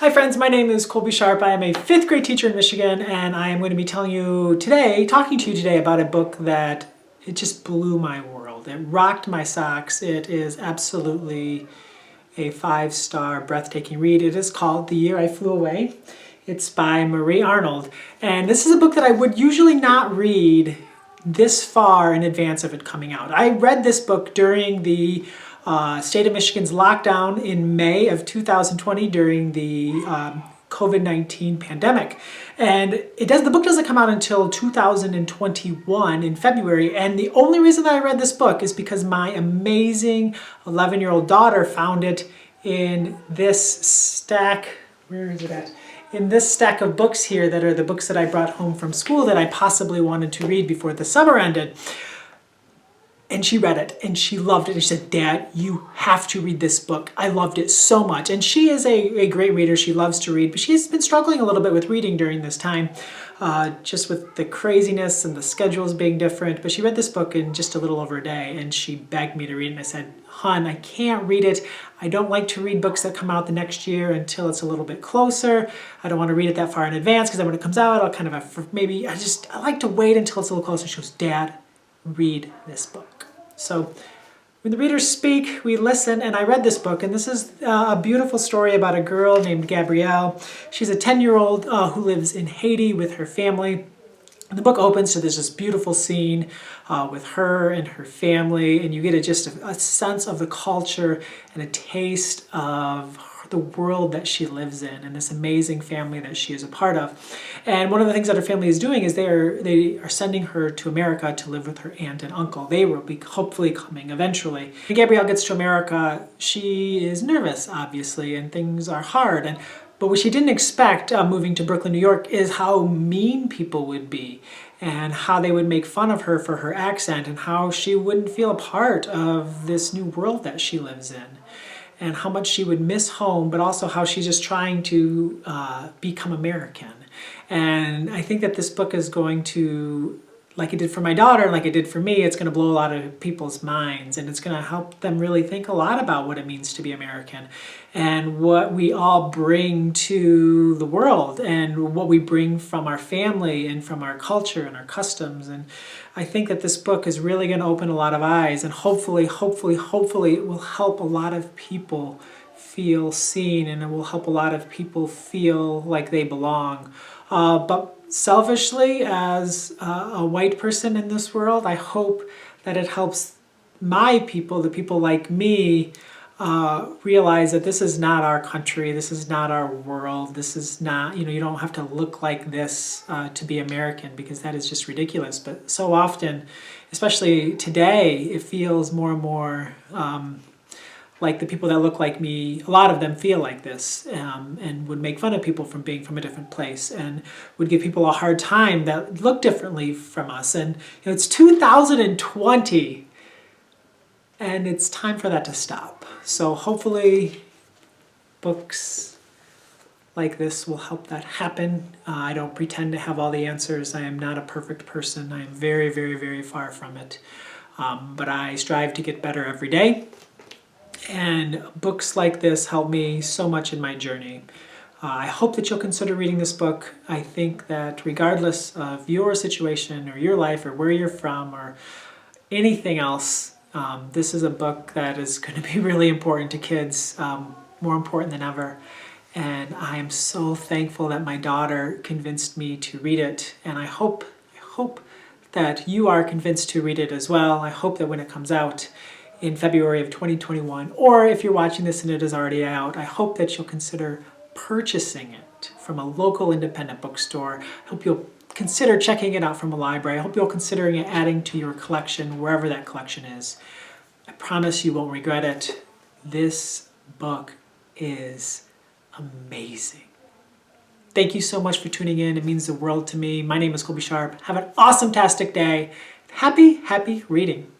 Hi friends, my name is Colby Sharp. I am a 5th grade teacher in Michigan, and I am going to be talking to you today about a book that it just blew my world. It rocked my socks. It is absolutely a 5-star breathtaking read. It is called The Year I Flew Away. It's by Marie Arnold, and this is a book that I would usually not read this far in advance of it coming out. I read this book during the state of Michigan's lockdown in May of 2020 during the COVID-19 pandemic. And the book doesn't come out until 2021 in February. And the only reason that I read this book is because my amazing 11-year-old daughter found it in this stack. Where is it at? In this stack of books here that are the books that I brought home from school that I possibly wanted to read before the summer ended. And she read it and she loved it. And she said, "Dad, you have to read this book. I loved it so much." And she is a great reader. She loves to read, but she's been struggling a little bit with reading during this time, just with the craziness and the schedules being different. But she read this book in just a little over a day and she begged me to read it. And I said, "Hon, I can't read it. I don't like to read books that come out the next year until it's a little bit closer. I don't want to read it that far in advance because then when it comes out, I'll kind of, I like to wait until it's a little closer." She goes, "Dad, read this book." So when the readers speak, we listen, and I read this book, and this is a beautiful story about a girl named Gabrielle. She's a 10-year-old who lives in Haiti with her family. And the book opens, so there's this beautiful scene with her and her family, and you get just a sense of the culture and a taste of the world that she lives in and this amazing family that she is a part of. And one of the things that her family is doing is they are sending her to America to live with her aunt and uncle. They will be hopefully coming eventually. When Gabrielle gets to America, she is nervous, obviously, and things are hard. But what she didn't expect moving to Brooklyn, New York, is how mean people would be and how they would make fun of her for her accent and how she wouldn't feel a part of this new world that she lives in and how much she would miss home, but also how she's just trying to become American. And I think that this book is going to, like it did for my daughter and like it did for me, it's going to blow a lot of people's minds, and it's going to help them really think a lot about what it means to be American and what we all bring to the world and what we bring from our family and from our culture and our customs. And I think that this book is really going to open a lot of eyes, and hopefully it will help a lot of people feel seen, and it will help a lot of people feel like they belong. But selfishly, as a white person in this world, I hope that it helps my people, the people like me, realize that this is not our country, this is not our world, this is not, you don't have to look like this to be American, because that is just ridiculous. But so often, especially today, it feels more and more like the people that look like me, a lot of them feel like this and would make fun of people from being from a different place and would give people a hard time that look differently from us. And it's 2020 and it's time for that to stop. So hopefully books like this will help that happen. I don't pretend to have all the answers. I am not a perfect person. I am very, very, very far from it. But I strive to get better every day. And books like this help me so much in my journey. I hope that you'll consider reading this book. I think that regardless of your situation or your life or where you're from or anything else, this is a book that is going to be really important to kids, more important than ever. And I am so thankful that my daughter convinced me to read it. And I hope that you are convinced to read it as well. I hope that when it comes out in February of 2021, or if you're watching this and it is already out, I hope that you'll consider purchasing it from a local independent bookstore. I hope you'll consider checking it out from a library. I hope you'll consider adding to your collection, wherever that collection is. I promise you won't regret it. This book is amazing. Thank you so much for tuning in. It means the world to me. My name is Colby Sharp. Have an awesome-tastic day. Happy reading.